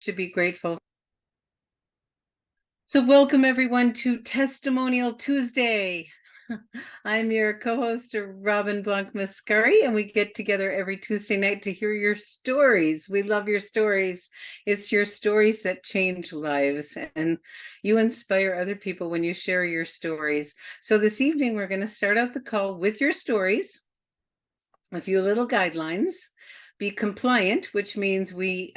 Should be grateful. So welcome everyone to Testimonial Tuesday. I'm your co-host, Robin Blanc-Mascari, and we get together every Tuesday night to hear your stories. We love your stories. It's your stories that change lives, and you inspire other people when you share your stories. So this evening, we're going to start out the call with your stories, a few little guidelines. Be compliant, which means we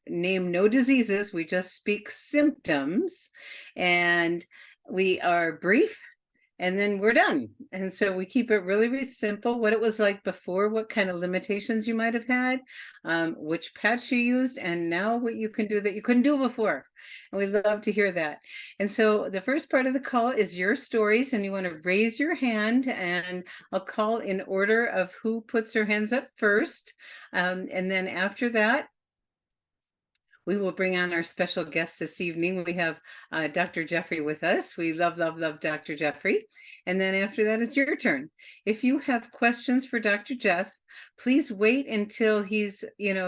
name no diseases, we just speak symptoms, and we are brief, and then we're done. And so we keep it really, really simple. What it was like before, what kind of limitations you might have had, which patch you used, and now what you can do that you couldn't do before. And we'd love to hear that. And so the first part of the call is your stories, and you want to raise your hand, and I'll call in order of who puts their hands up first. And then after that, we will bring on our special guest this evening. We have Dr. Jeffrey with us. We love, love, love Dr. Jeffrey. And then after that, it's your turn. If you have questions for Dr. Jeff, please wait until he's,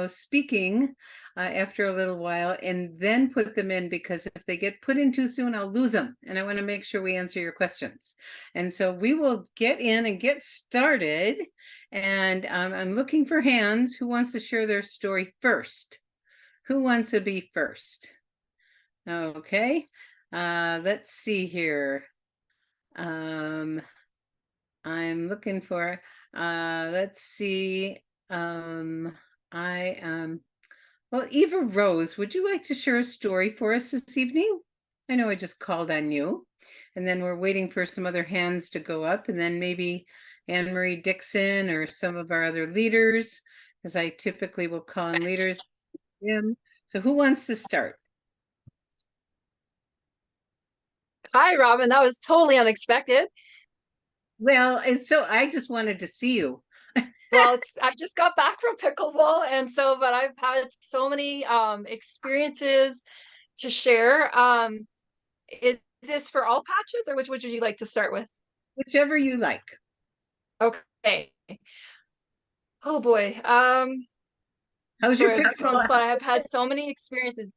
speaking after a little while, and then put them in, because if they get put in too soon, I'll lose them. And I want to make sure we answer your questions. And so we will get in and get started. And I'm looking for hands. Who wants to share their story first? Who wants to be first? Okay, let's see here. I'm looking for, let's see. I am, well, Eva Rose, would you like to share a story for us this evening? I know I just called on you. And then we're waiting for some other hands to go up, and then maybe Anne Marie Dixon or some of our other leaders, because I typically will call on leaders. So who wants to start? Hi, Robin. That was totally unexpected. Well, so I just wanted to see you. Well, I just got back from pickleball, and but I've had so many experiences to share. Is this for all patches, or which would you like to start with? Whichever you like. Okay. Oh boy. How's your Sorry, I was put on the pickleball? spot. I have had so many experiences.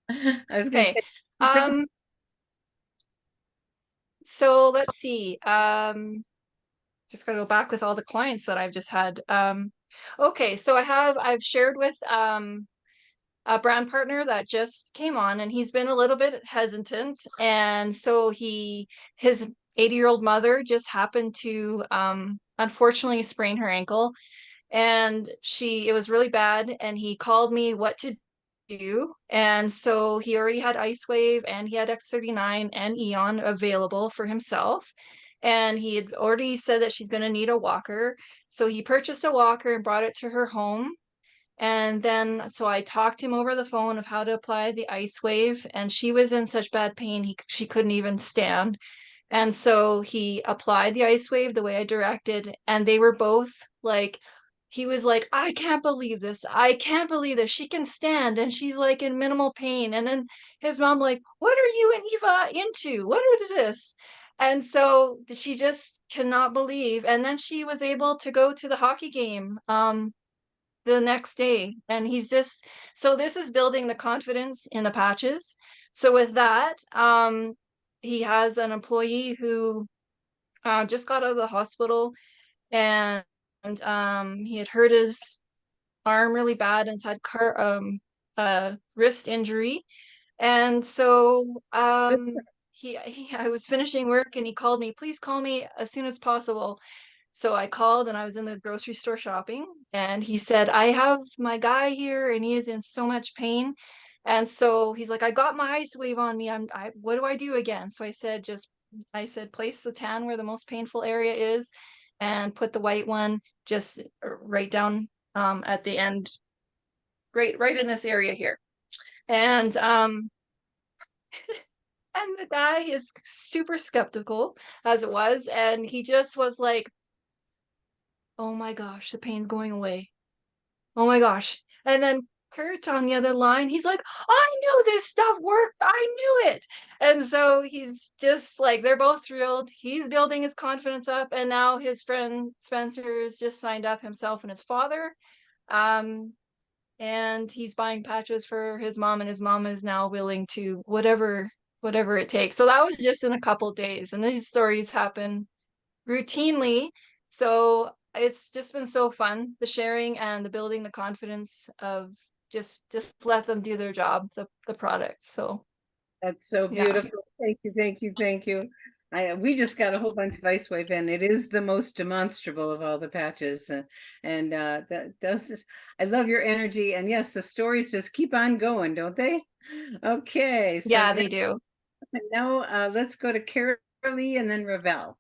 I was going to Okay. say, Um, so let's see. Just gotta go back with all the clients that I've just had. Okay, so I've shared with a brand partner that just came on, and he's been a little bit hesitant, and so his 80-year-old mother just happened to unfortunately sprain her ankle, and it was really bad, and he called me what to do. And so he already had Ice Wave, and he had X39 and Eon available for himself, and he had already said that she's going to need a walker, so he purchased a walker and brought it to her home. And then, so I talked him over the phone of how to apply the Ice Wave, and she was in such bad pain, she couldn't even stand. And so he applied the Ice Wave the way I directed, and they were both like, he was like, I can't believe this. I can't believe this. She can stand and she's like in minimal pain. And then his mom, like, what are you and Eva into? What is this? And so she just cannot believe. And then she was able to go to the hockey game the next day. And so this is building the confidence in the patches. So with that, he has an employee who just got out of the hospital, and he had hurt his arm really bad and had wrist injury. And so I was finishing work, and he called me, please call me as soon as possible. So I called, and I was in the grocery store shopping, and he said, I have my guy here and he is in so much pain. And so he's like, I got my Ice Wave on me. What do I do again? So I said, place the tan where the most painful area is, and put the white one just right down at the end, right in this area here. And and the guy is super skeptical, as it was, and he just was like, oh my gosh, the pain's going away. Oh my gosh. And then Kurt on the other line, he's like, I knew this stuff worked. I knew it. And so he's just like, they're both thrilled. He's building his confidence up. And now his friend Spencer has just signed up, himself and his father. Um, and he's buying patches for his mom, and his mom is now willing to whatever it takes. So that was just in a couple days, and these stories happen routinely. So it's just been so fun, the sharing and the building the confidence of just let them do their job, the products. So That's so yeah. beautiful. Thank you, thank you, thank you. We just got a whole bunch of ice wave, and it is the most demonstrable of all the patches. And I love your energy. And yes, the stories just keep on going, don't they? Okay, so Yeah, they do. now let's go to Carolee and then Ravel.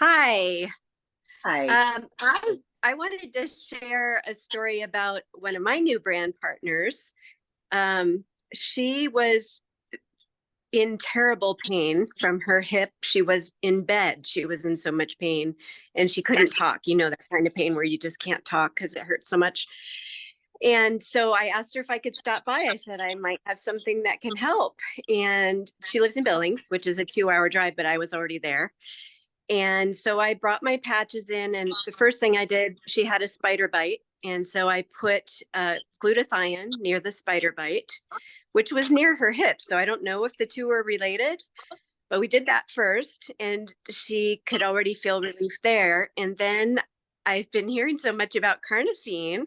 Hi. Hi. I wanted to share a story about one of my new brand partners. She was in terrible pain from her hip. She was in bed. She was in so much pain and she couldn't talk. You know, that kind of pain where you just can't talk because it hurts so much. And so I asked her if I could stop by. I said, I might have something that can help. And she lives in Billings, which is a 2-hour drive, but I was already there. And so I brought my patches in, and the first thing I did, she had a spider bite. And so I put glutathione near the spider bite, which was near her hip. So I don't know if the two are related, but we did that first, and she could already feel relief there. And then I've been hearing so much about carnosine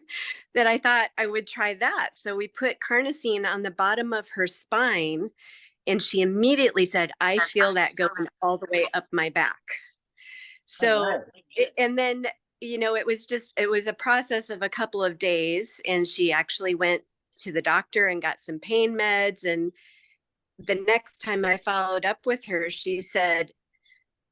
that I thought I would try that. So we put carnosine on the bottom of her spine, and she immediately said, I feel that going all the way up my back. So, and then, you know, it was a process of a couple of days, and she actually went to the doctor and got some pain meds. And the next time I followed up with her, she said,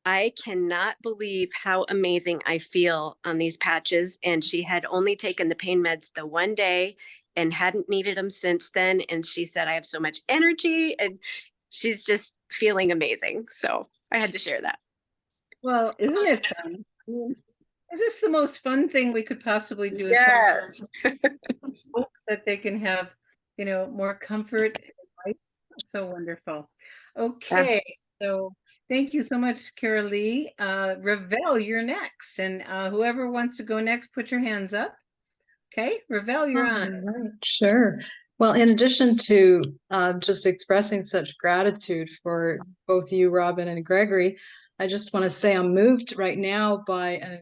I cannot believe how amazing I feel on these patches. And she had only taken the pain meds the one day and hadn't needed them since then. And she said, I have so much energy, and she's just feeling amazing. So I had to share that. Well, isn't it fun? Is this the most fun thing we could possibly do? Yes. Folks that they can have, more comfort in life. So wonderful. Okay, so thank you so much, Carolee. Ravel, you're next. And whoever wants to go next, put your hands up. Okay, Ravel, you're on. Right, sure. Well, in addition to just expressing such gratitude for both you, Robin, and Gregory, I just want to say I'm moved right now by an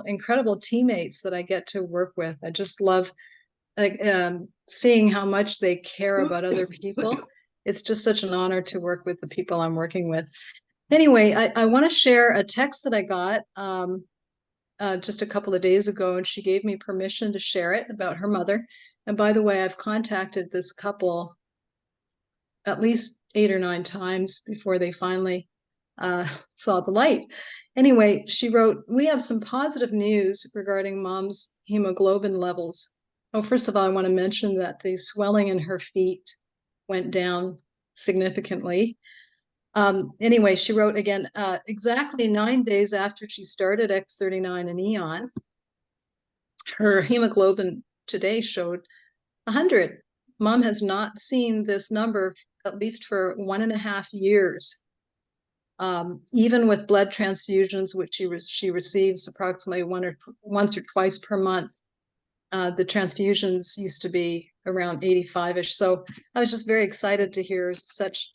incredible teammates that I get to work with. I just love seeing how much they care about other people. It's just such an honor to work with the people I'm working with. Anyway, I want to share a text that I got just a couple of days ago, and she gave me permission to share it about her mother. And by the way, I've contacted this couple at least 8 or 9 times before they finally saw the light. Anyway, she wrote, we have some positive news regarding mom's hemoglobin levels. Oh, first of all, I want to mention that the swelling in her feet went down significantly. Anyway, she wrote again, exactly 9 days after she started X39 and Eon, her hemoglobin today showed 100. Mom has not seen this number at least for 1.5 years. Even with blood transfusions, which she receives approximately once or twice per month, the transfusions used to be around 85-ish. So I was just very excited to hear such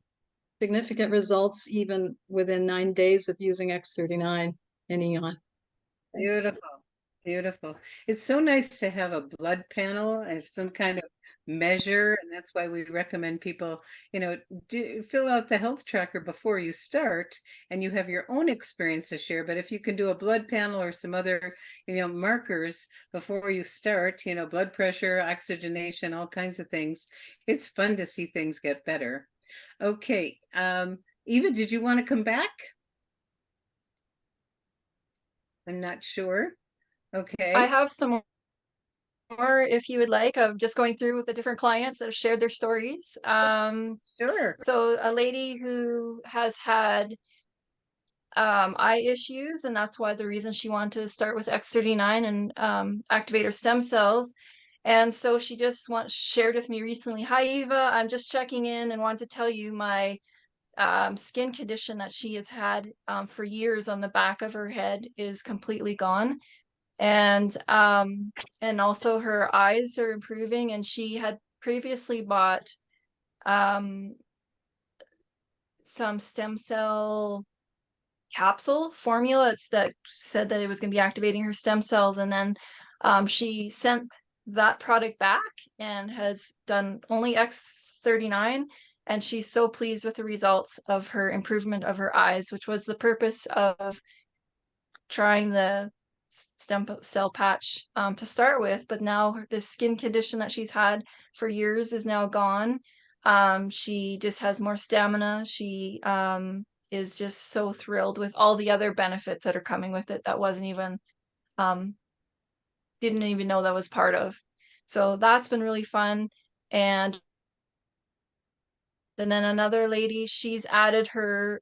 significant results even within 9 days of using X39 and Eon. Beautiful, beautiful. It's so nice to have a blood panel and some kind of measure, and that's why we recommend people, fill out the health tracker before you start, and you have your own experience to share. But if you can do a blood panel or some other, markers before you start, blood pressure, oxygenation, all kinds of things, it's fun to see things get better. Okay, Eva, did you want to come back? I'm not sure. Okay. I have some more if you would like, of just going through with the different clients that have shared their stories. Sure. So a lady who has had eye issues, and that's why the reason she wanted to start with X39 and activate her stem cells. And so she just shared with me recently, hi Eva, I'm just checking in and want to tell you my skin condition that she has had for years on the back of her head is completely gone. And also her eyes are improving, and she had previously bought some stem cell capsule formula that said that it was going to be activating her stem cells, and then she sent that product back and has done only X39, and she's so pleased with the results of her improvement of her eyes, which was the purpose of trying the stem cell patch to start with. But now the skin condition that she's had for years is now gone. She just has more stamina. She is just so thrilled with all the other benefits that are coming with it that wasn't even didn't even know that was part of. So that's been really fun. And then another lady, she's added her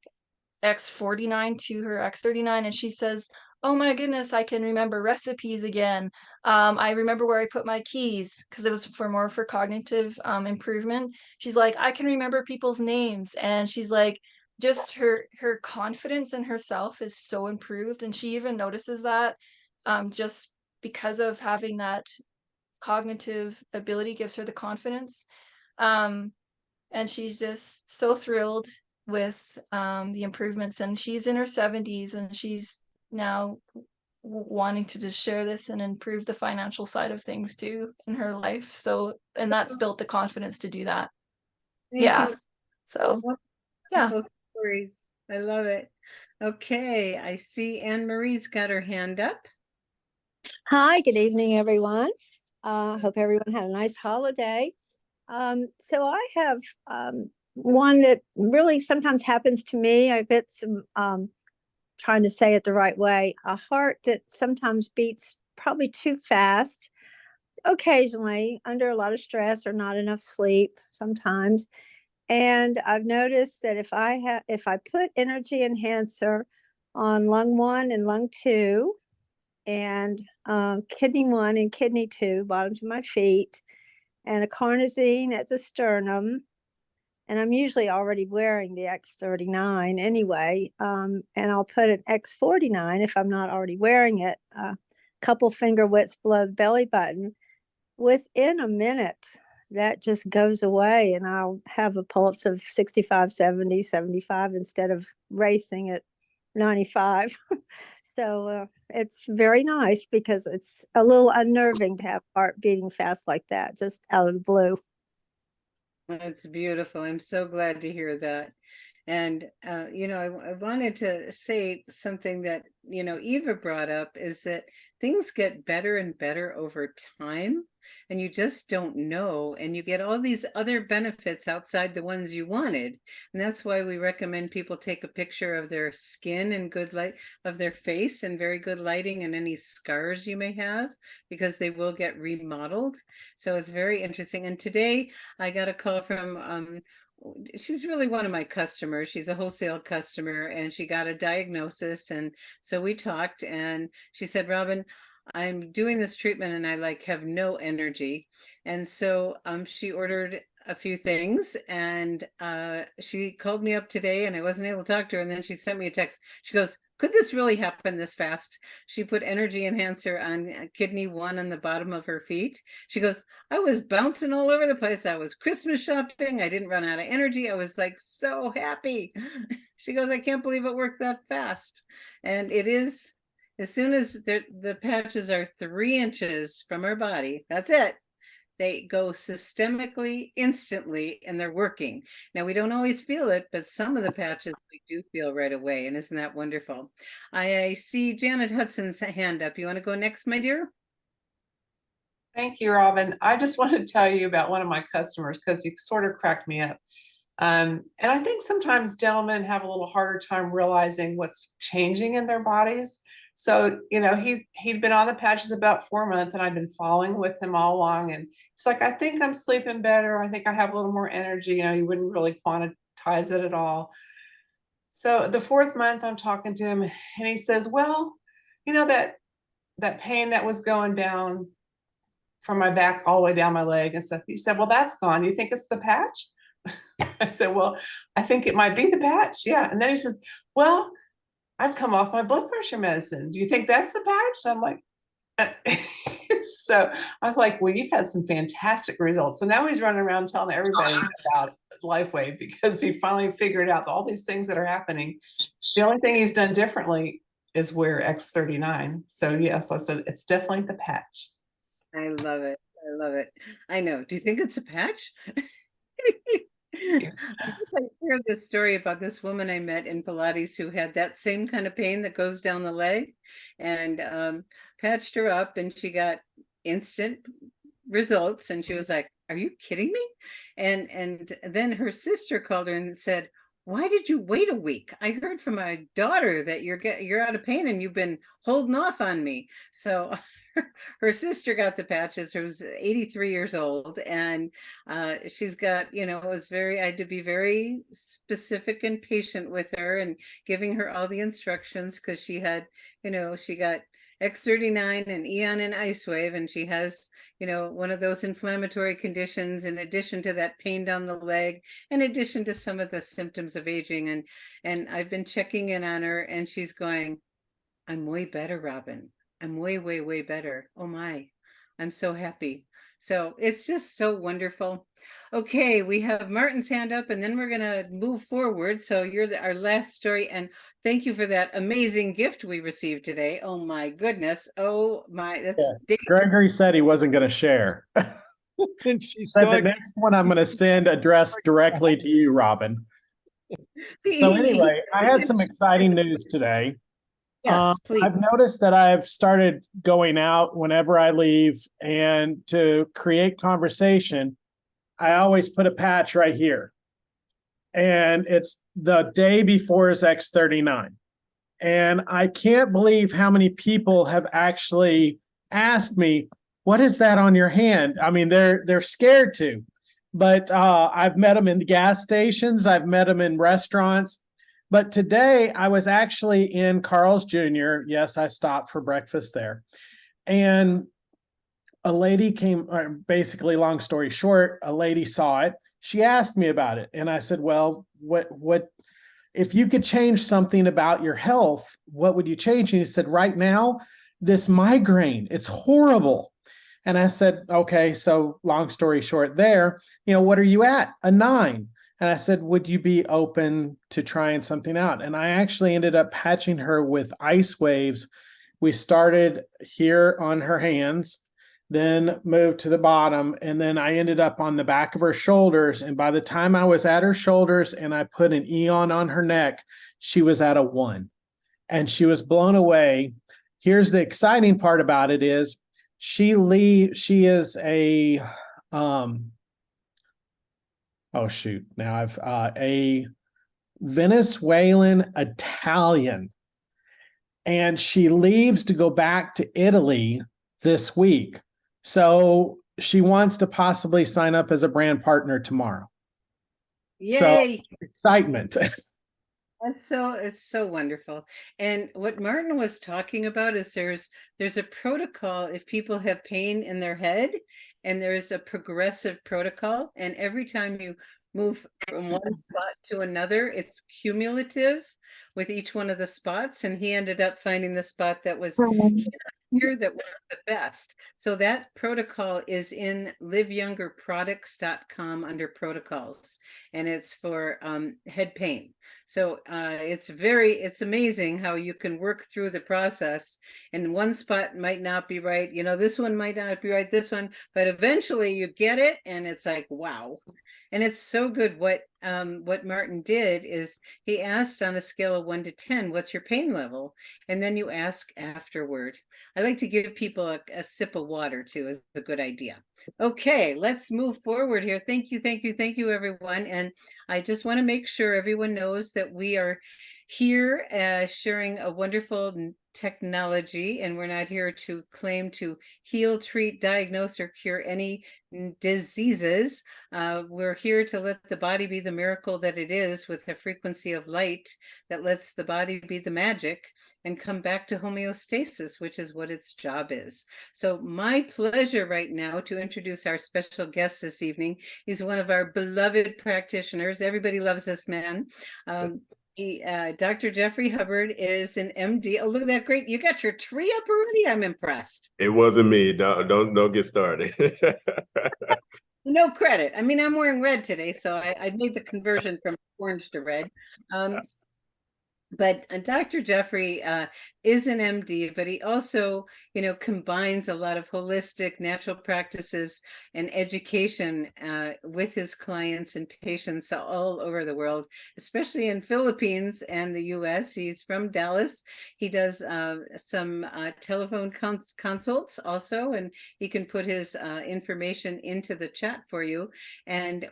X49 to her X39, and she says, oh my goodness, I can remember recipes again. I remember where I put my keys, because it was more for cognitive improvement. She's like, I can remember people's names. And she's like, just her confidence in herself is so improved. And she even notices that just because of having that cognitive ability gives her the confidence. And she's just so thrilled with the improvements, and she's in her 70s, and she's now wanting to just share this and improve the financial side of things too in her life. So, and that's built the confidence to do that. Thank Yeah. you. So, yeah. Wonderful stories. I love it. Okay, I see Anne Marie's got her hand up. Hi, good evening, everyone. Hope everyone had a nice holiday. So I have one that really sometimes happens to me. I get some, trying to say it the right way, a heart that sometimes beats probably too fast, occasionally under a lot of stress or not enough sleep sometimes. And I've noticed that if I put energy enhancer on lung 1 and lung 2, and kidney 1 and kidney 2, bottoms of my feet, and a carnosine at the sternum, and I'm usually already wearing the X39 anyway, and I'll put an X49 if I'm not already wearing it, a couple finger widths below the belly button. Within a minute, that just goes away, and I'll have a pulse of 65, 70, 75 instead of racing at 95. So it's very nice, because it's a little unnerving to have heart beating fast like that, just out of the blue. That's beautiful. I'm so glad to hear that. And, I wanted to say something that, Eva brought up, is that things get better and better over time, and you just don't know. And you get all these other benefits outside the ones you wanted. And that's why we recommend people take a picture of their skin and good light, of their face and very good lighting, and any scars you may have, because they will get remodeled. So it's very interesting. And today I got a call from, she's really one of my customers. She's a wholesale customer, and she got a diagnosis. And so we talked, and she said, Robin, I'm doing this treatment and I have no energy. And so she ordered a few things, and she called me up today, and I wasn't able to talk to her. And then she sent me a text. She goes, could this really happen this fast? She put energy enhancer on kidney 1 on the bottom of her feet. She goes, I was bouncing all over the place. I was Christmas shopping. I didn't run out of energy. I was so happy. She goes, I can't believe it worked that fast. And it is, as soon as the patches are 3 inches from her body, that's it. They go systemically, instantly, and they're working. Now, we don't always feel it, but some of the patches we do feel right away. And isn't that wonderful? I see Janet Hudson's hand up. You want to go next, my dear? Thank you, Robin. I just want to tell you about one of my customers, because he sort of cracked me up. And I think sometimes gentlemen have a little harder time realizing what's changing in their bodies. So, he'd been on the patches about 4 months, and I've been following with him all along. And it's like, I think I'm sleeping better. I think I have a little more energy. He wouldn't really quantize it at all. So the 4th month, I'm talking to him, and he says, well, that pain that was going down from my back all the way down my leg and stuff. He said, well, that's gone. Do you think it's the patch? I said, well, I think it might be the patch. Yeah. And then he says, well, I've come off my blood pressure medicine. Do you think that's the patch? So I'm like, So I was like, well, you've had some fantastic results. So now he's running around telling everybody about LifeWave because he finally figured out all these things that are happening. The only thing he's done differently is wear X39. So yes, I said it's definitely the patch. I love it. I love it. I know. Do you think it's a patch? I guess I shared this story about this woman I met in Pilates who had that same kind of pain that goes down the leg, and patched her up, and she got instant results. And she was like, "Are you kidding me?" And then her sister called her and said, "Why did you wait a week? I heard from my daughter that you're out of pain and you've been holding off on me." So her sister got the patches, who's 83 years old, and she's got, I had to be very specific and patient with her and giving her all the instructions because she had, she got X39 and Eon and Ice Wave, and she has, one of those inflammatory conditions in addition to that pain down the leg, in addition to some of the symptoms of aging. And I've been checking in on her, and she's going, "I'm way better, Robin. I'm way, way, way better. Oh my, I'm so happy." So it's just so wonderful. Okay, we have Martin's hand up, and then we're gonna move forward. So you're our last story, and thank you for that amazing gift we received today. Oh my goodness. Oh my, that's Gregory said he wasn't going to share. And she Said saw the it. next one I'm going to send addressed directly to you, Robin. So anyway, I had some exciting news today. Yes, please. I've noticed that I've started going out whenever I leave, and to create conversation, I always put a patch right here. And it's the day before his X39. And I can't believe how many people have actually asked me, "What is that on your hand?" I mean, they're scared to, but I've met them in the gas stations. I've met them in restaurants. But today I was actually in Carl's Jr. Yes, I stopped for breakfast there. And a lady came, basically, long story short, a lady saw it. She asked me about it. And I said, "Well, what, if you could change something about your health, what would you change?" And he said, "Right now, this migraine, it's horrible." And I said, "Okay, so long story short there, what are you at? A 9. And I said, "Would you be open to trying something out?" And I actually ended up patching her with Ice Waves. We started here on her hands, then moved to the bottom, and then I ended up on the back of her shoulders. And by the time I was at her shoulders and I put an Eon on her neck, she was at a 1. And she was blown away. Here's the exciting part about it is she is a a Venezuelan Italian, and she leaves to go back to Italy this week. So she wants to possibly sign up as a brand partner tomorrow. Yay! So, excitement. It's so wonderful. And what Martin was talking about is there's a protocol if people have pain in their head, and there's a progressive protocol. And every time you move from one spot to another, it's cumulative with each one of the spots. And he ended up finding the spot that was here that worked the best. So that protocol is in liveyoungerproducts.com under protocols, and it's for head pain. So it's amazing how you can work through the process, and one spot might not be right. This one might not be right, this one, but eventually you get it, and it's like, wow. And it's so good. What Martin did is he asked on a scale of 1 to 10, "What's your pain level?" And then you ask afterward. I like to give people a sip of water too, is a good idea. Okay, let's move forward here. Thank you, everyone. And I just want to make sure everyone knows that we are here sharing a wonderful technology, and we're not here to claim to heal, treat, diagnose, or cure any diseases. We're here to let the body be the miracle that it is, with a frequency of light that lets the body be the magic and come back to homeostasis, which is what its job is. So my pleasure right now to introduce our special guest this evening. He's one of our beloved practitioners. Everybody loves this man. Dr. Jeffrey Hubbard is an MD. Oh, look at that! Great, you got your tree up already. I'm impressed. It wasn't me. Don't get started. No credit. I mean, I'm wearing red today, so I made the conversion from orange to red. But Dr. Jeffrey is an MD, but he also, combines a lot of holistic natural practices and education with his clients and patients all over the world, especially in Philippines and the US. He's from Dallas. He does some telephone consults also, and he can put his information into the chat for you. And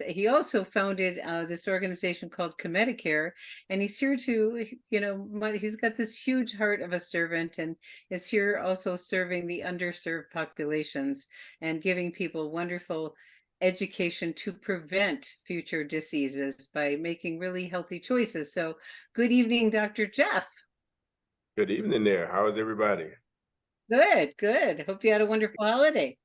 he also founded this organization called Comedicare, and he's here to, he's got this huge heart of a servant and is here also serving the underserved populations and giving people wonderful education to prevent future diseases by making really healthy choices. So good evening, Dr. Jeff. Good evening there. How is everybody? Good, good. Hope you had a wonderful holiday.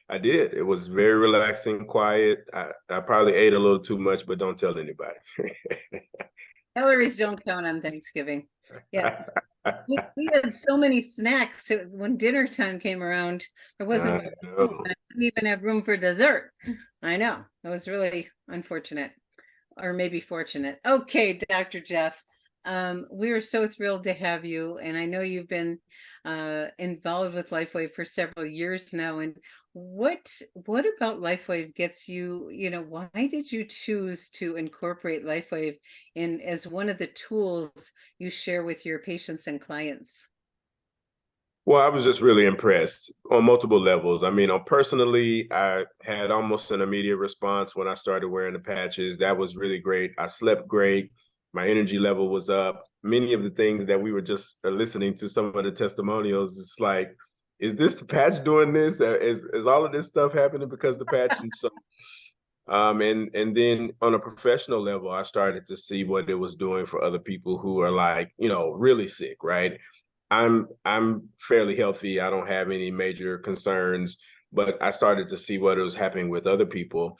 I did. It was very relaxing, quiet. I probably ate a little too much, but don't tell anybody. Calories don't count on Thanksgiving. Yeah. we had so many snacks. When dinner time came around, there wasn't much room, and I didn't even have room for dessert. I know. It was really unfortunate, or maybe fortunate. Okay, Dr. Jeff, we are so thrilled to have you. And I know you've been involved with LifeWave for several years now. And what about LifeWave gets you, why did you choose to incorporate LifeWave in as one of the tools you share with your patients and clients? Well, I was just really impressed on multiple levels. I mean, personally, I had almost an immediate response when I started wearing the patches. That was really great. I slept great. My energy level was up. Many of the things that we were just listening to, some of the testimonials, it's like, is this the patch doing this? Is all of this stuff happening because the patch? And so, and then on a professional level, I started to see what it was doing for other people who are like, really sick, right? I'm fairly healthy. I don't have any major concerns, but I started to see what was happening with other people.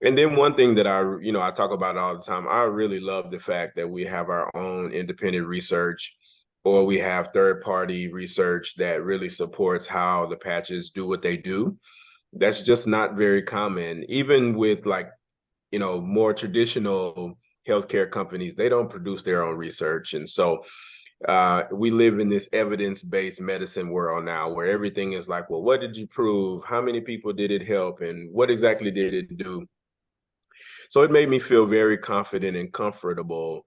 And then one thing that I talk about all the time, I really love the fact that we have our own independent research, or we have third-party research that really supports how the patches do what they do. That's just not very common. Even with more traditional healthcare companies, they don't produce their own research. And so we live in this evidence-based medicine world now where everything is like, well, what did you prove? How many people did it help? And what exactly did it do? So it made me feel very confident and comfortable,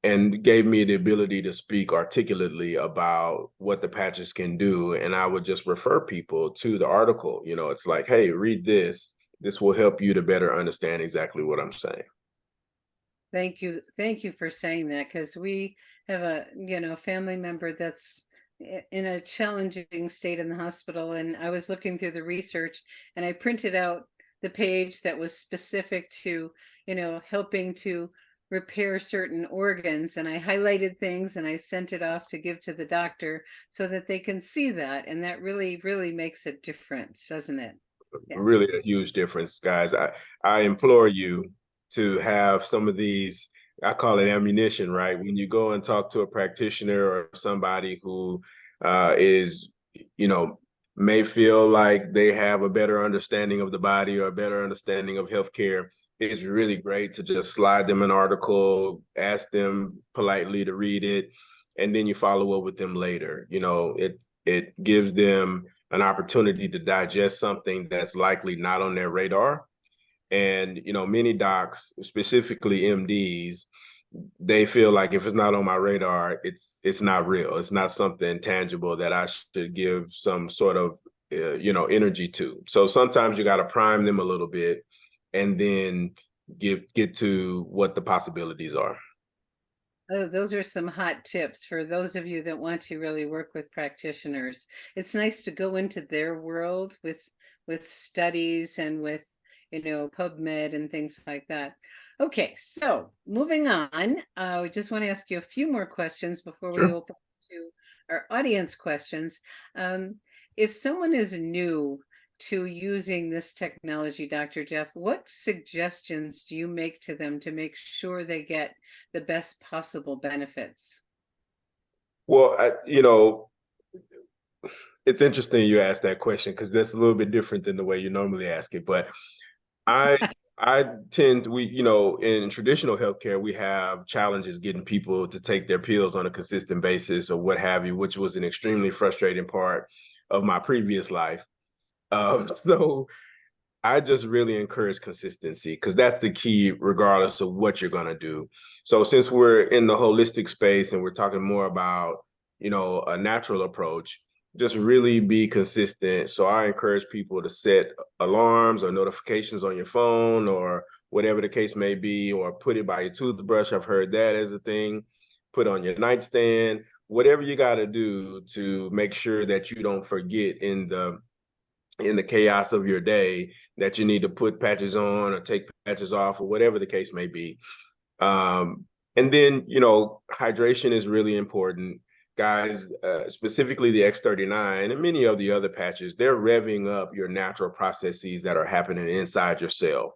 and gave me the ability to speak articulately about what the patches can do. And I would just refer people to the article. It's like, hey, read this. This will help you to better understand exactly what I'm saying. Thank you. Thank you for saying that, because we have a, family member that's in a challenging state in the hospital. And I was looking through the research and I printed out the page that was specific to, helping to repair certain organs, and I highlighted things and I sent it off to give to the doctor so that they can see that. And that really, really makes a difference, doesn't it? Yeah. Really a huge difference, guys. I implore you to have some of these, I call it ammunition, right? When you go and talk to a practitioner or somebody who is, may feel like they have a better understanding of the body or a better understanding of healthcare, it's really great to just slide them an article, ask them politely to read it, and then you follow up with them later. It gives them an opportunity to digest something that's likely not on their radar. And, many docs, specifically MDs, they feel like if it's not on my radar, it's not real. It's not something tangible that I should give some sort of, energy to. So sometimes you got to prime them a little bit and then get to what the possibilities are. Oh, those are some hot tips for those of you that want to really work with practitioners. It's nice to go into their world with studies and with, PubMed and things like that. Okay, so moving on, we just want to ask you a few more questions before we open to our audience questions. If someone is new to using this technology, Dr. Jeff, what suggestions do you make to them to make sure they get the best possible benefits? Well, it's interesting you asked that question because that's a little bit different than the way you normally ask it. But I in traditional healthcare, we have challenges getting people to take their pills on a consistent basis or what have you, which was an extremely frustrating part of my previous life. So I just really encourage consistency because that's the key, regardless of what you're going to do. So since we're in the holistic space and we're talking more about, a natural approach, just really be consistent. So I encourage people to set alarms or notifications on your phone or whatever the case may be, or put it by your toothbrush. I've heard that as a thing. Put on your nightstand, whatever you got to do to make sure that you don't forget in the chaos of your day that you need to put patches on or take patches off or whatever the case may be. And then, hydration is really important. Guys, specifically the X39 and many of the other patches, they're revving up your natural processes that are happening inside your cell.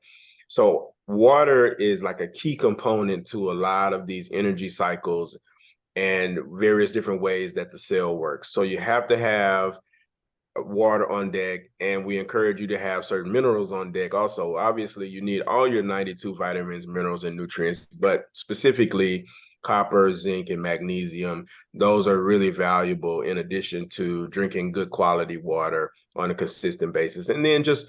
So water is like a key component to a lot of these energy cycles and various different ways that the cell works. So you have to have water on deck, and we encourage you to have certain minerals on deck also. Obviously, you need all your 92 vitamins, minerals, and nutrients, but specifically copper, zinc, and magnesium. Those are really valuable in addition to drinking good quality water on a consistent basis. And then just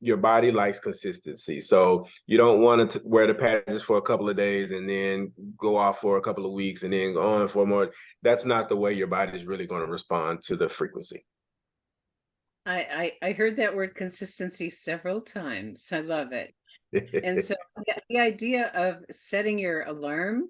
your body likes consistency. So you don't want to wear the patches for a couple of days and then go off for a couple of weeks and then go on for more. That's not the way your body is really going to respond to the frequency. I heard that word consistency several times. I love it. And so the idea of setting your alarm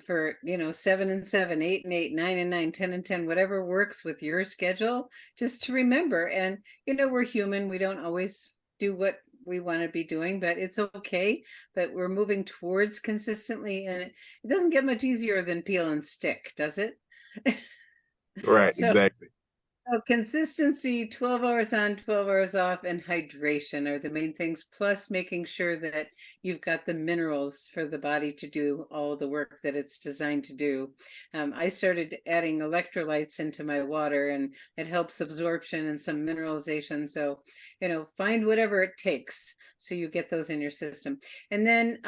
for 7 and 7, 8 and 8, 9 and 9, 10 and 10, whatever works with your schedule, just to remember. And we're human, we don't always do what we want to be doing, but it's okay. But we're moving towards consistently, and it doesn't get much easier than peel and stick, does it? Right, exactly. So consistency, 12 hours on, 12 hours off, and hydration are the main things, plus making sure that you've got the minerals for the body to do all the work that it's designed to do. I started adding electrolytes into my water, and it helps absorption and some mineralization. So, find whatever it takes so you get those in your system. And then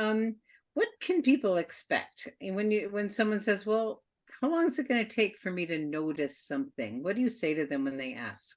what can people expect? And when someone says, well, how long is it going to take for me to notice something? What do you say to them when they ask?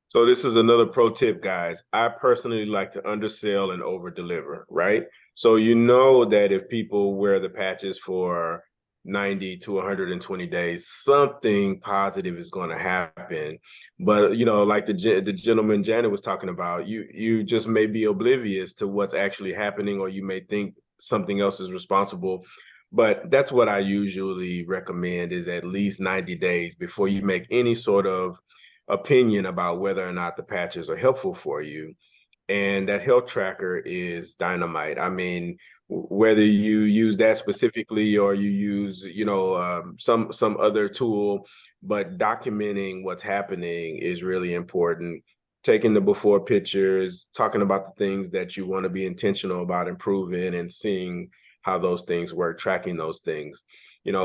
So this is another pro tip, guys. I personally like to undersell and over deliver, right? So that if people wear the patches for 90 to 120 days, something positive is going to happen. But like the gentleman Janet was talking about, you just may be oblivious to what's actually happening, or you may think something else is responsible. But that's what I usually recommend, is at least 90 days before you make any sort of opinion about whether or not the patches are helpful for you. And that health tracker is dynamite. I mean, whether you use that specifically or you use, some other tool, but documenting what's happening is really important. Taking the before pictures, talking about the things that you want to be intentional about improving, and seeing how those things work, tracking those things.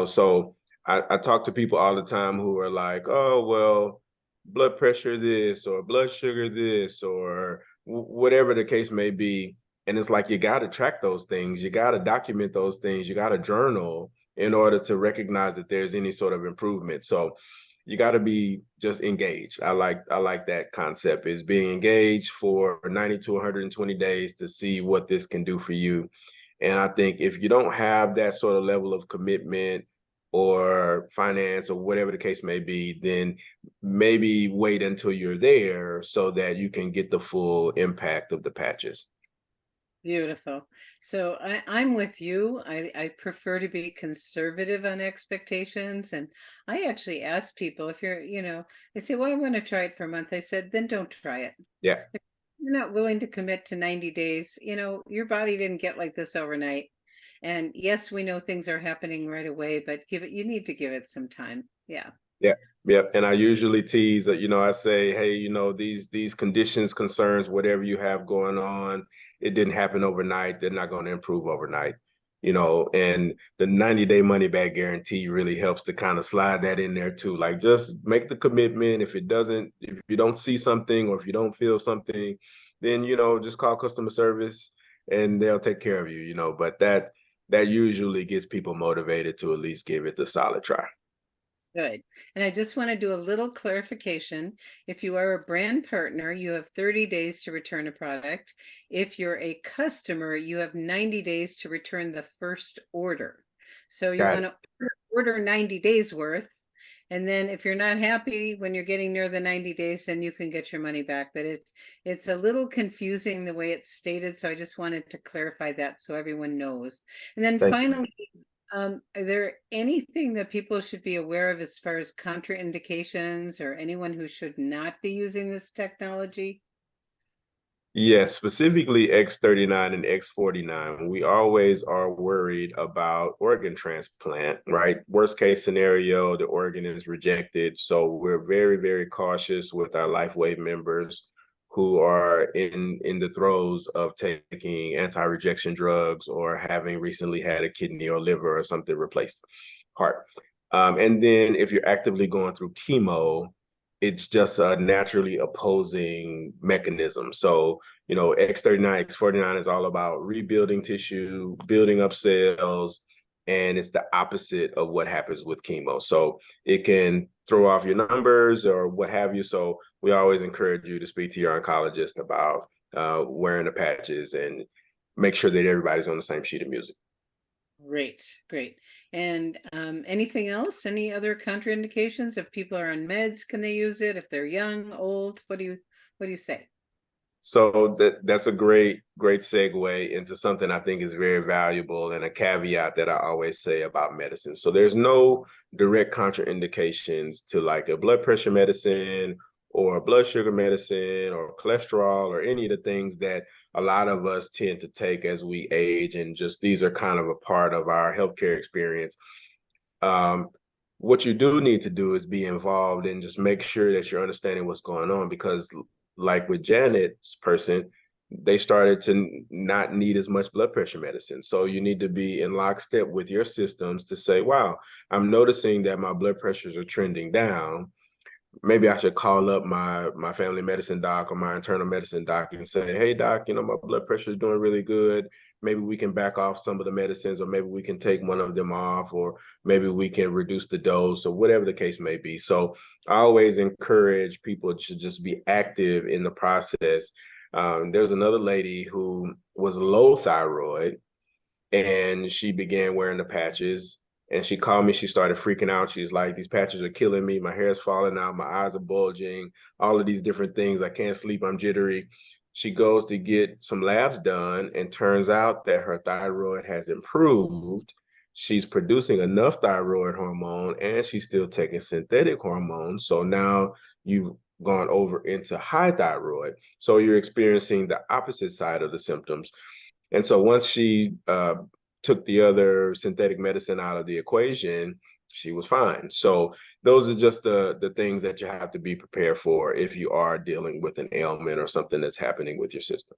So I talk to people all the time who are like, oh, well, blood pressure this, or blood sugar this, or whatever the case may be. And it's like, you got to track those things. You got to document those things. You got to journal in order to recognize that there's any sort of improvement. So you got to be just engaged. I like that concept, is being engaged for 90 to 120 days to see what this can do for you. And I think if you don't have that sort of level of commitment or finance or whatever the case may be, then maybe wait until you're there so that you can get the full impact of the patches. Beautiful. So I'm with you. I prefer to be conservative on expectations. And I actually ask people, if you're, they say, well, I want to try it for a month. I said, then don't try it. Yeah. If you're not willing to commit to 90 days, your body didn't get like this overnight. And yes, we know things are happening right away, but you need to give it some time. Yeah. Yeah, yeah. And I usually tease that, I say, hey, these conditions, concerns, whatever you have going on, it didn't happen overnight. They're not going to improve overnight. And the 90-day money back guarantee really helps to kind of slide that in there too. Like, just make the commitment. If you don't see something, or if you don't feel something, then, just call customer service and they'll take care of you, but that usually gets people motivated to at least give it the solid try. Good. And I just want to do a little clarification. If you are a brand partner, you have 30 days to return a product. If you're a customer, you have 90 days to return the first order. So you want to order 90 days worth. And then if you're not happy when you're getting near the 90 days, then you can get your money back. But it's a little confusing the way it's stated. So I just wanted to clarify that so everyone knows. And then finally, are there anything that people should be aware of as far as contraindications, or anyone who should not be using this technology? Yes, specifically X39 and X49. We always are worried about organ transplant, right? Worst case scenario, the organ is rejected. So we're very, very cautious with our LifeWave members who are in the throes of taking anti-rejection drugs, or having recently had a kidney or liver or something replaced, heart. And then if you're actively going through chemo, it's just a naturally opposing mechanism. So, X39, X49 is all about rebuilding tissue, building up cells, and it's the opposite of what happens with chemo. So it can throw off your numbers or what have you. So we always encourage you to speak to your oncologist about wearing the patches, and make sure that everybody's on the same sheet of music. Great, great. And anything else? Any other contraindications? If people are on meds, can they use it? If they're young, old, what do you say? So that's a great segue into something I think is very valuable, and a caveat that I always say about medicine. So there's no direct contraindications to like a blood pressure medicine, or a blood sugar medicine, or cholesterol, or any of the things that a lot of us tend to take as we age, and just these are kind of a part of our healthcare experience. What you do need to do is be involved and just make sure that you're understanding what's going on, because like with Janet's person, they started to not need as much blood pressure medicine. So you need to be in lockstep with your systems to say, wow, I'm noticing that my blood pressures are trending down. Maybe I should call up my family medicine doc or my internal medicine doc and say, hey doc, my blood pressure is doing really good. Maybe we can back off some of the medicines, or maybe we can take one of them off, or maybe we can reduce the dose, or whatever the case may be. So I always encourage people to just be active in the process. There's another lady who was low thyroid, and she began wearing the patches. And she called me, she started freaking out. She's like, these patches are killing me. My hair is falling out. My eyes are bulging, all of these different things. I can't sleep. I'm jittery. She goes to get some labs done, and turns out that her thyroid has improved. She's producing enough thyroid hormone, and she's still taking synthetic hormones. So now you've gone over into high thyroid. So you're experiencing the opposite side of the symptoms. And so once she took the other synthetic medicine out of the equation, she was fine. So those are just the things that you have to be prepared for if you are dealing with an ailment or something that's happening with your system.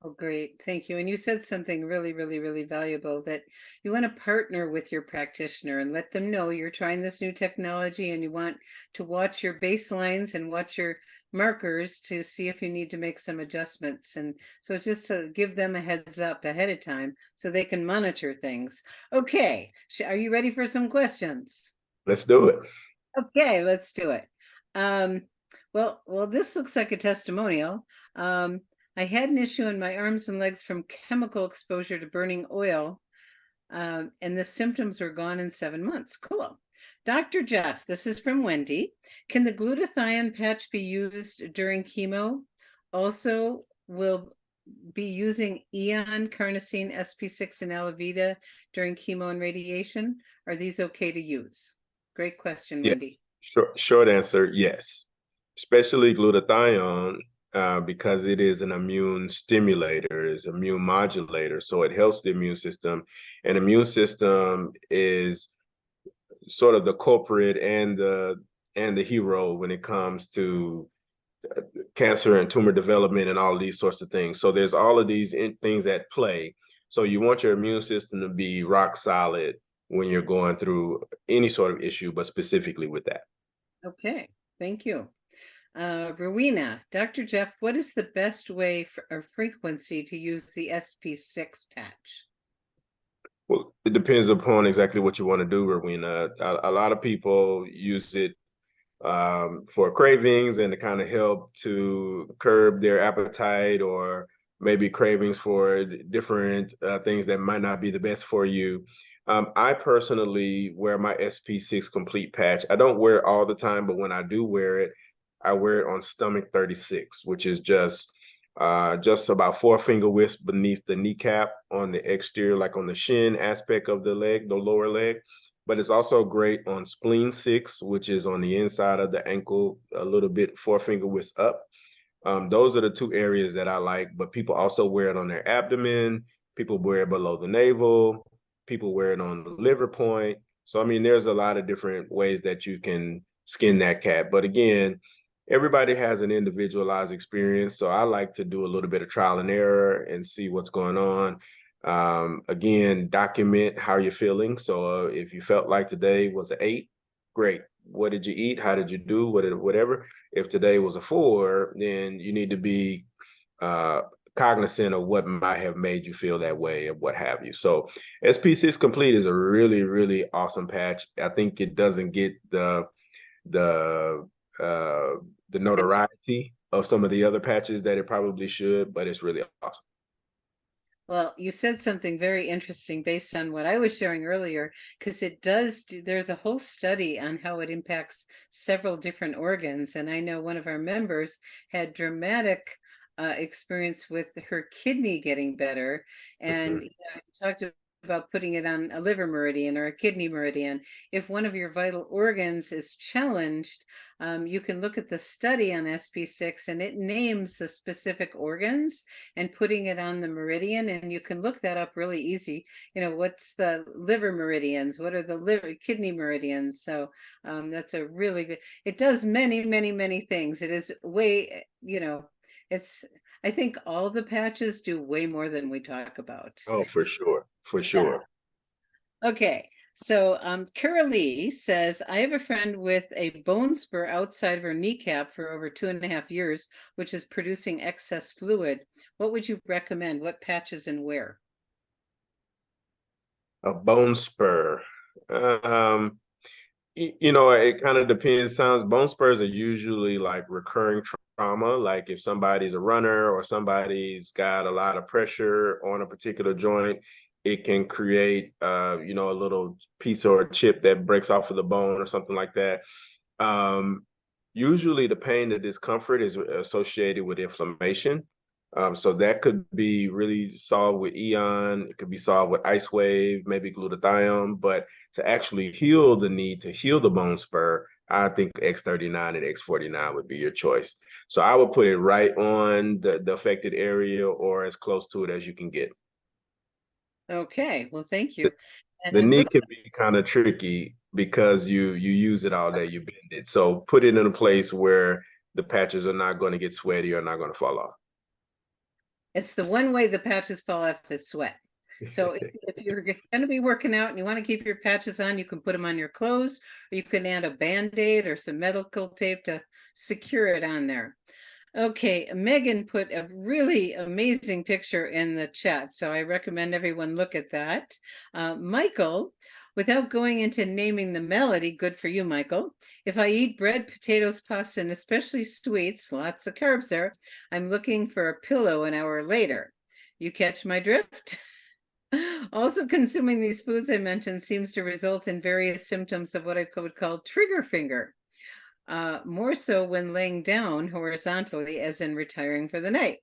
Oh, great. Thank you. And you said something really, really, really valuable, that you want to partner with your practitioner and let them know you're trying this new technology, and you want to watch your baselines and watch your markers to see if you need to make some adjustments. And so it's just to give them a heads up ahead of time so they can monitor things. Okay. Are you ready for some questions? Let's do it. Okay, let's do it. Well, this looks like a testimonial. I had an issue in my arms and legs from chemical exposure to burning oil, and the symptoms were gone in 7 months. Cool. Dr. Jeff, this is from Wendy. Can the glutathione patch be used during chemo? Also, will be using Eon, Carnosine, SP6, and Alavida during chemo and radiation? Are these okay to use? Great question, Yeah. Wendy. Short answer, yes. Especially glutathione, because it is an immune stimulator, is immune modulator. So it helps the immune system. And immune system is sort of the culprit and the hero when it comes to cancer and tumor development and all of these sorts of things. So there's all of these things at play. So you want your immune system to be rock solid when you're going through any sort of issue, but specifically with that. Okay, thank you. Rowena, Dr. Jeff, what is the best way or frequency to use the SP6 patch? Well, it depends upon exactly what you want to do, Rowena. A lot of people use it for cravings and to kind of help to curb their appetite, or maybe cravings for different things that might not be the best for you. I personally wear my SP6 complete patch. I don't wear it all the time, but when I do wear it, I wear it on stomach 36, which is just about 4 finger widths beneath the kneecap on the exterior, like on the shin aspect of the leg, the lower leg. But it's also great on spleen 6, which is on the inside of the ankle, a little bit 4 finger widths up. Those are the two areas that I like, but people also wear it on their abdomen. People wear it below the navel. People wear it on the liver point. So, I mean, there's a lot of different ways that you can skin that cat. But again, everybody has an individualized experience. So I like to do a little bit of trial and error and see what's going on. Again, document how you're feeling. So if you felt like today was an 8, great. What did you eat? How did you do? Whatever. If today was a 4, then you need to be cognizant of what might have made you feel that way and what have you. So SP6 Complete is a really, really awesome patch. I think it doesn't get the notoriety of some of the other patches that it probably should, but it's really awesome. Well, you said something very interesting based on what I was sharing earlier, because there's a whole study on how it impacts several different organs. And I know one of our members had dramatic experience with her kidney getting better. And talked about putting it on a liver meridian or a kidney meridian. If one of your vital organs is challenged, you can look at the study on SP6 and it names the specific organs and putting it on the meridian. And you can look that up really easy. What's the liver meridians? What are the kidney meridians? So that's a really good, it does many, many, many things. It is way, I think all the patches do way more than we talk about. Oh, for sure. For sure. Yeah. Okay. So Carol Lee says, I have a friend with a bone spur outside of her kneecap for over 2.5 years, which is producing excess fluid. What would you recommend? What patches and where? A bone spur. It kind of depends. Bone spurs are usually like recurring trauma. Like if somebody's a runner or somebody's got a lot of pressure on a particular joint, it can create, a little piece or a chip that breaks off of the bone or something like that. Usually the pain, the discomfort is associated with inflammation. So that could be really solved with Eon. It could be solved with Ice Wave, maybe glutathione. But to actually heal the need to heal the bone spur, I think X39 and X49 would be your choice. So I would put it right on the affected area or as close to it as you can get. Okay, well, thank you. The knee can be kind of tricky because you use it all day, you bend it. So put it in a place where the patches are not going to get sweaty or not going to fall off. It's the one way the patches fall off is sweat. So if you're going to be working out and you want to keep your patches on, you can put them on your clothes, or you can add a Band-Aid or some medical tape to secure it on there. Okay, Megan put a really amazing picture in the chat, so I recommend everyone look at that. Michael, without going into naming the melody, good for you, Michael. If I eat bread, potatoes, pasta, and especially sweets, lots of carbs there, I'm looking for a pillow an hour later. You catch my drift? Also, consuming these foods I mentioned seems to result in various symptoms of what I would call trigger finger. More so when laying down horizontally, as in retiring for the night.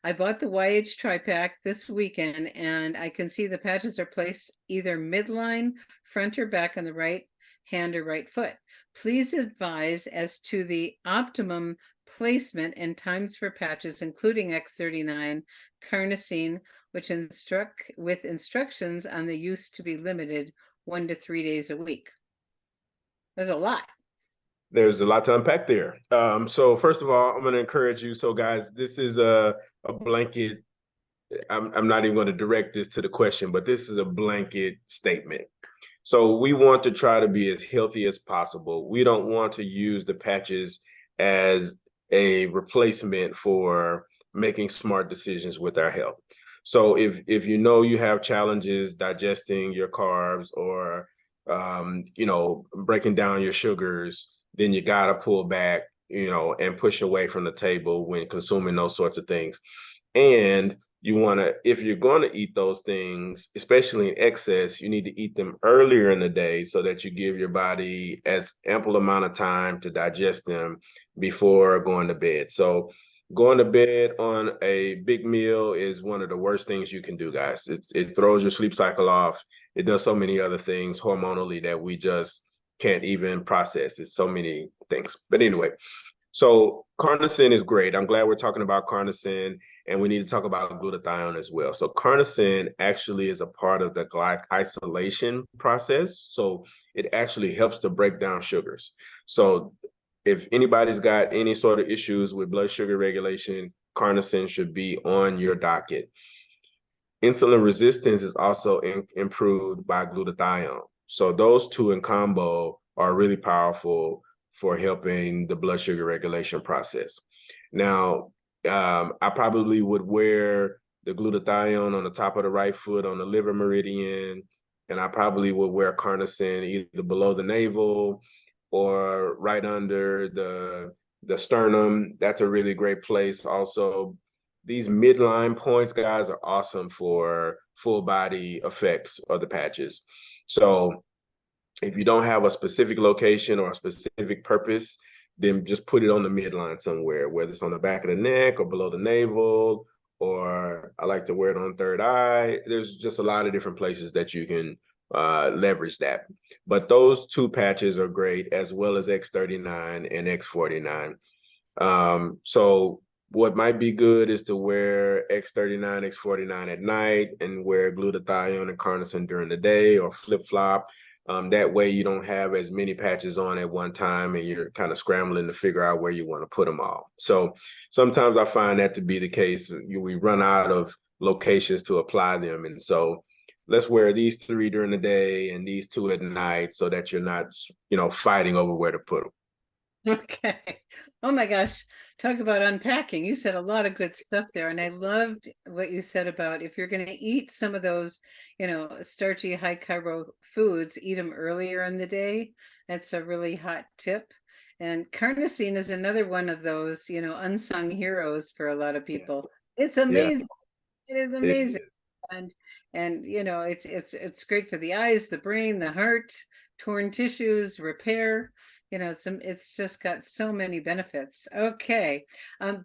I bought the YH Tri-Pack this weekend, and I can see the patches are placed either midline, front or back on the right hand or right foot. Please advise as to the optimum placement and times for patches, including X39, carnosine, with instructions on the use to be limited 1 to 3 days a week. There's a lot. There's a lot to unpack there. So first of all, I'm going to encourage you. So guys, this is a blanket. I'm not even going to direct this to the question, but this is a blanket statement. So we want to try to be as healthy as possible. We don't want to use the patches as a replacement for making smart decisions with our health. So if you know you have challenges digesting your carbs or breaking down your sugars, then you gotta pull back, and push away from the table when consuming those sorts of things. And you want to, if you're going to eat those things, especially in excess, you need to eat them earlier in the day so that you give your body as ample amount of time to digest them before going to bed. So going to bed on a big meal is one of the worst things you can do, guys. It throws your sleep cycle off. It does so many other things hormonally that we just can't even process. It's so many things. But anyway, so carnosine is great. I'm glad we're talking about carnosine, and we need to talk about glutathione as well. So carnosine actually is a part of the glycosylation process. So it actually helps to break down sugars. So if anybody's got any sort of issues with blood sugar regulation, carnosine should be on your docket. Insulin resistance is also improved by glutathione. So those two in combo are really powerful for helping the blood sugar regulation process. Now, I probably would wear the glutathione on the top of the right foot on the liver meridian, and I probably would wear carnosine either below the navel or right under the sternum. That's a really great place. Also, these midline points, guys, are awesome for full body effects of the patches. So if you don't have a specific location or a specific purpose, then just put it on the midline somewhere, whether it's on the back of the neck or below the navel, or I like to wear it on third eye. There's just a lot of different places that you can leverage that. But those two patches are great, as well as X39 and X49. So what might be good is to wear X39, X49 at night and wear glutathione and carnosine during the day, or flip-flop. That way you don't have as many patches on at one time and you're kind of scrambling to figure out where you want to put them all. So sometimes I find that to be the case. We run out of locations to apply them. And so let's wear these 3 during the day and these 2 at night so that you're not, fighting over where to put them. Okay. Oh my gosh. Talk about unpacking. You said a lot of good stuff there. And I loved what you said about if you're going to eat some of those, starchy, high carbo foods, eat them earlier in the day. That's a really hot tip. And carnosine is another one of those, unsung heroes for a lot of people. It's amazing. Yeah. It is amazing. And it's great for the eyes, the brain, the heart, torn tissues, repair. It's just got so many benefits. Okay.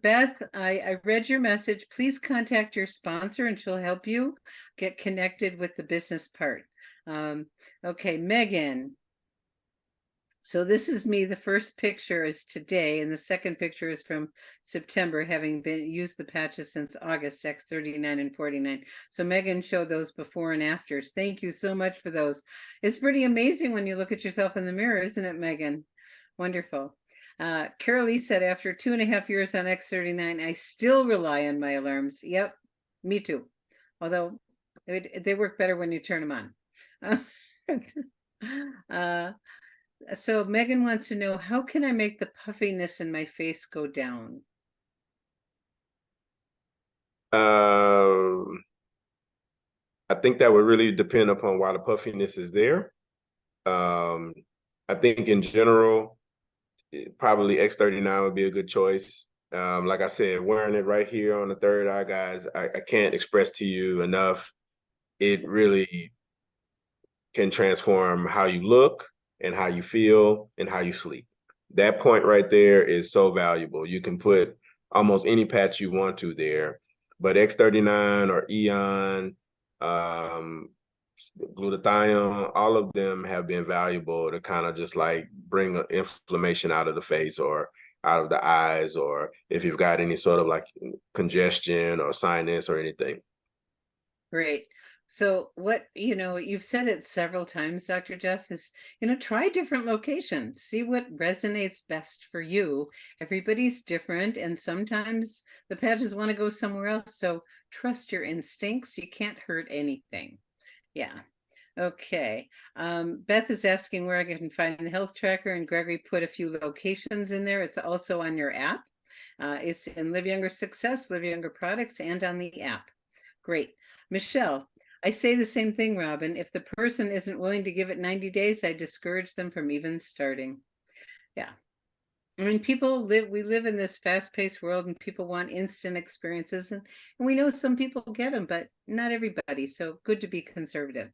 Beth, I read your message. Please contact your sponsor and she'll help you get connected with the business part. Okay, Megan. So this is me. The first picture is today, and the second picture is from September, having used the patches since August, X39 and 49. So Megan showed those before and afters. Thank you so much for those. It's pretty amazing when you look at yourself in the mirror, isn't it, Megan? Wonderful. Carolee said, after 2.5 years on X39, I still rely on my alarms. Yep, me too. Although they work better when you turn them on. So Megan wants to know, how can I make the puffiness in my face go down? I think that would really depend upon why the puffiness is there. I think in general, probably X39 would be a good choice. Like I said, wearing it right here on the third eye, guys, I can't express to you enough. It really can transform how you look and how you feel and how you sleep. That point right there is so valuable. You can put almost any patch you want to there, but X39 or Eon, glutathione, all of them have been valuable to kind of just like bring inflammation out of the face or out of the eyes, or if you've got any sort of like congestion or sinus or anything. Great. So what, you've said it several times, Dr. Jeff, is, try different locations, see what resonates best for you. Everybody's different, and sometimes the patches want to go somewhere else. So trust your instincts. You can't hurt anything. Yeah. Okay. Beth is asking where I can find the health tracker, and Gregory put a few locations in there. It's also on your app. It's in Live Younger Success, Live Younger Products, and on the app. Great. Michelle, I say the same thing, Robin. If the person isn't willing to give it 90 days, I discourage them from even starting. Yeah. I mean, we live in this fast-paced world and people want instant experiences, and we know some people get them, but not everybody. So good to be conservative.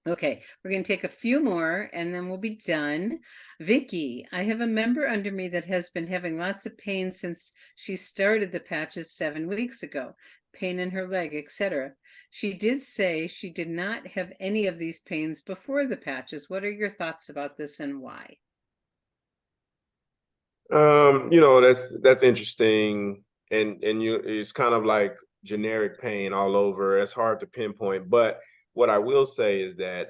Okay, we're going to take a few more and then we'll be done. Vicky, I have a member under me that has been having lots of pain since she started the patches 7 weeks ago, pain in her leg, etc. She did say she did not have any of these pains before the patches. What are your thoughts about this and why? That's interesting, and it's kind of like generic pain all over. It's hard to pinpoint, but what I will say is that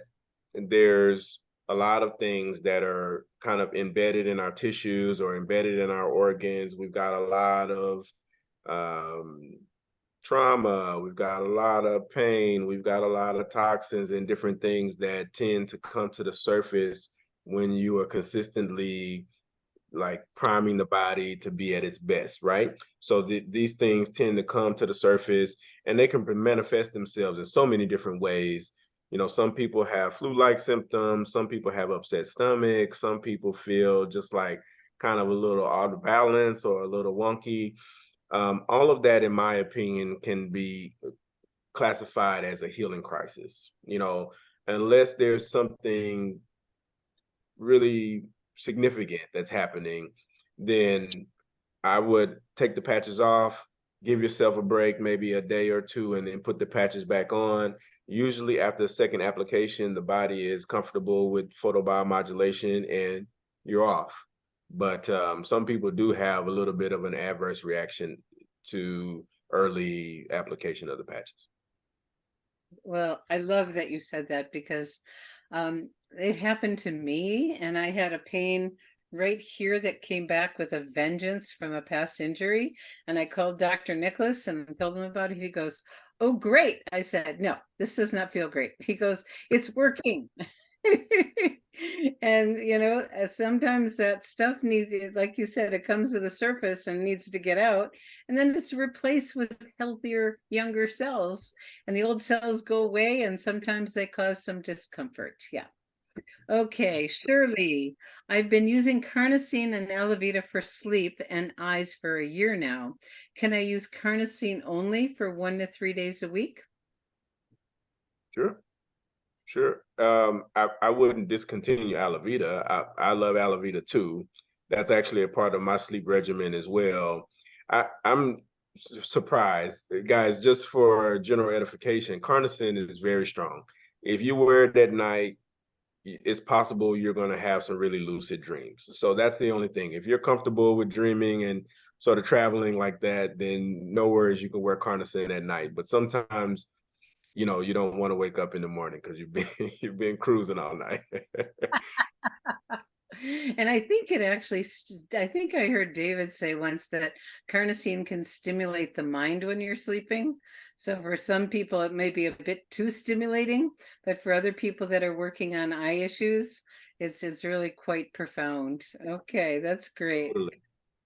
there's a lot of things that are kind of embedded in our tissues or embedded in our organs. We've got a lot of trauma, we've got a lot of pain, we've got a lot of toxins and different things that tend to come to the surface when you are consistently like priming the body to be at its best, right? So these things tend to come to the surface, and they can manifest themselves in so many different ways. Some people have flu-like symptoms, some people have upset stomach, some people feel just like kind of a little out of balance or a little wonky. All of that, in my opinion, can be classified as a healing crisis, unless there's something really significant that's happening, then I would take the patches off, give yourself a break, maybe a day or two, and then put the patches back on. Usually after the second application, the body is comfortable with photobiomodulation and you're off. But some people do have a little bit of an adverse reaction to early application of the patches. Well, I love that you said that because it happened to me, and I had a pain right here that came back with a vengeance from a past injury. And I called Dr. Nicholas and told him about it. He goes, "Oh, great." I said, "No, this does not feel great." He goes, "It's working." And sometimes that stuff needs, like you said, it comes to the surface and needs to get out, and then it's replaced with healthier, younger cells, and the old cells go away, and sometimes they cause some discomfort. Yeah. Okay, Shirley, I've been using carnosine and Alavita for sleep and eyes for a year now. Can I use carnosine only for 1 to 3 days a week? Sure. I wouldn't discontinue Alavita. I love Alavita too. That's actually a part of my sleep regimen as well. I'm surprised, guys, just for general edification, carnosine is very strong. If you wear it at night, it's possible you're going to have some really lucid dreams. So that's the only thing. If you're comfortable with dreaming and sort of traveling like that, then no worries, you can wear carnosine at night. But sometimes you don't want to wake up in the morning because you've been cruising all night. And I think I think I heard David say once that carnosine can stimulate the mind when you're sleeping. So for some people, it may be a bit too stimulating, but for other people that are working on eye issues, it's really quite profound. Okay, that's great.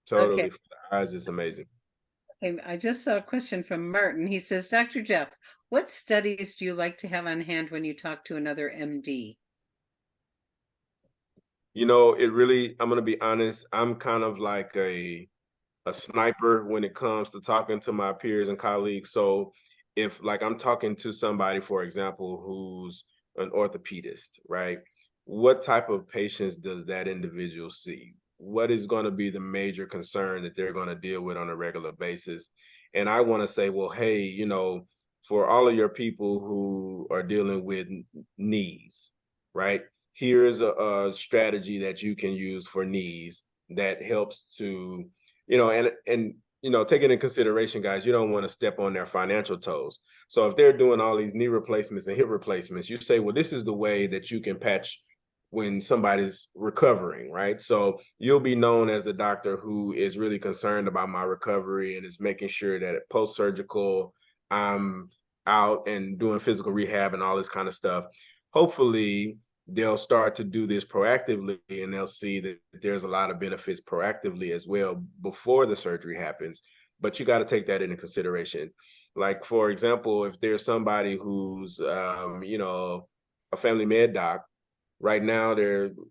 Totally. Okay. For the eyes, it's amazing. Okay, I just saw a question from Martin. He says, Dr. Jeff, what studies do you like to have on hand when you talk to another MD? I'm going to be honest, I'm kind of like a sniper when it comes to talking to my peers and colleagues. So if like I'm talking to somebody, for example, who's an orthopedist, right? What type of patients does that individual see? What is going to be the major concern that they're going to deal with on a regular basis? And I want to say, well, hey, for all of your people who are dealing with knees, right? Here's a strategy that you can use for knees that helps to, and take it in consideration, guys, you don't want to step on their financial toes. So if they're doing all these knee replacements and hip replacements, you say, well, this is the way that you can patch when somebody's recovering, right? So you'll be known as the doctor who is really concerned about my recovery and is making sure that post-surgical, I'm out and doing physical rehab and all this kind of stuff. Hopefully, they'll start to do this proactively, and they'll see that there's a lot of benefits proactively as well before the surgery happens. But you got to take that into consideration. Like, for example, if there's somebody who's, a family med doc, right now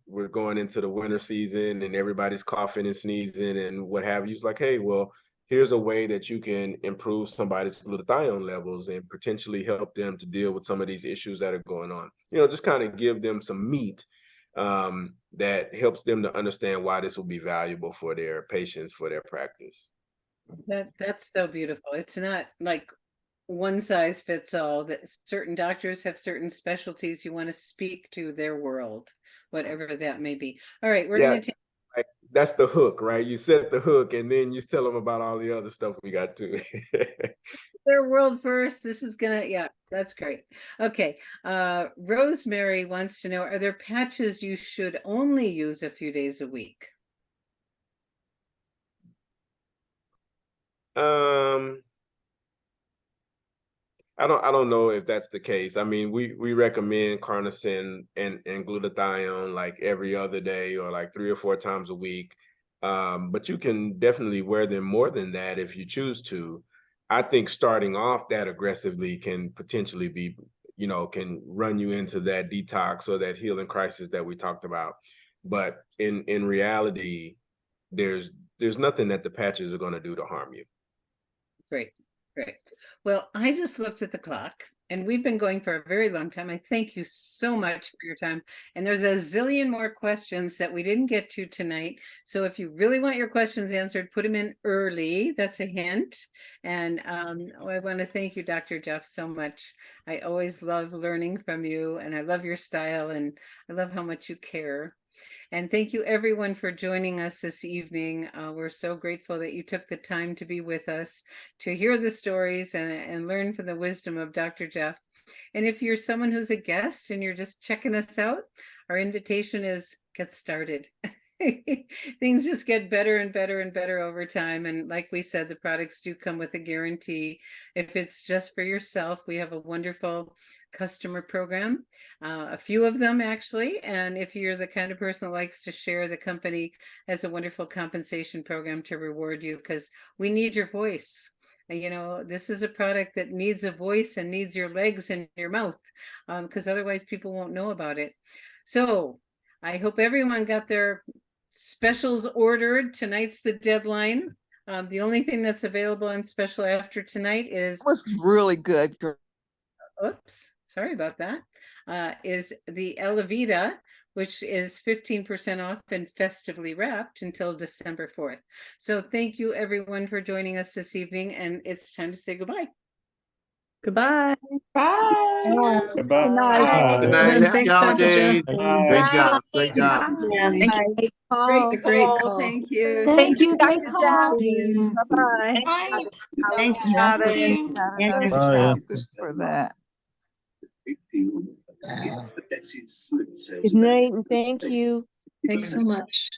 we're going into the winter season and everybody's coughing and sneezing and what have you. It's like, hey, well, here's a way that you can improve somebody's glutathione levels and potentially help them to deal with some of these issues that are going on. Just kind of give them some meat that helps them to understand why this will be valuable for their patients, for their practice. That's so beautiful. It's not like one size fits all, that certain doctors have certain specialties. You want to speak to their world, whatever that may be. All right, we're going to take. Right. That's the hook, right? You set the hook and then you tell them about all the other stuff we got too. Their world first. This is yeah, that's great. Okay. Rosemary wants to know, are there patches you should only use a few days a week? I don't know if that's the case. I mean, we recommend carnosine and glutathione like every other day or like 3 or 4 times a week. But you can definitely wear them more than that if you choose to. I think starting off that aggressively can potentially be, can run you into that detox or that healing crisis that we talked about. But in reality, there's nothing that the patches are going to do to harm you. Great. Great. Well, I just looked at the clock and we've been going for a very long time. I thank you so much for your time. And there's a zillion more questions that we didn't get to tonight. So if you really want your questions answered, put them in early. That's a hint. And I want to thank you, Dr. Jeff, so much. I always love learning from you, and I love your style, and I love how much you care. And thank you everyone for joining us this evening. We're so grateful that you took the time to be with us, to hear the stories and learn from the wisdom of Dr. Jeff. And if you're someone who's a guest and you're just checking us out, our invitation is get started. Things just get better and better and better over time. And like we said, the products do come with a guarantee. If it's just for yourself, we have a wonderful customer program, a few of them actually. And if you're the kind of person that likes to share, the company has a wonderful compensation program to reward you, because we need your voice. This is a product that needs a voice and needs your legs and your mouth, because otherwise people won't know about it. So I hope everyone got their specials ordered. Tonight's the deadline. The only thing that's available on special after tonight is... It was really good. Oops, sorry about that. Is the Elavita, which is 15% off and festively wrapped until December 4th. So thank you everyone for joining us this evening, and it's time to say goodbye. Goodbye. Bye. Goodbye. Good night. Good night. And thanks, Dr. Jeff. Bye. Great job. Great job. Thank you. Great call. Thank you. Thank you, Dr. Jeff. Bye. Bye-bye. Thank you. Robin. Another Bye. job. Good for that. Good night and thank you. Thanks so much.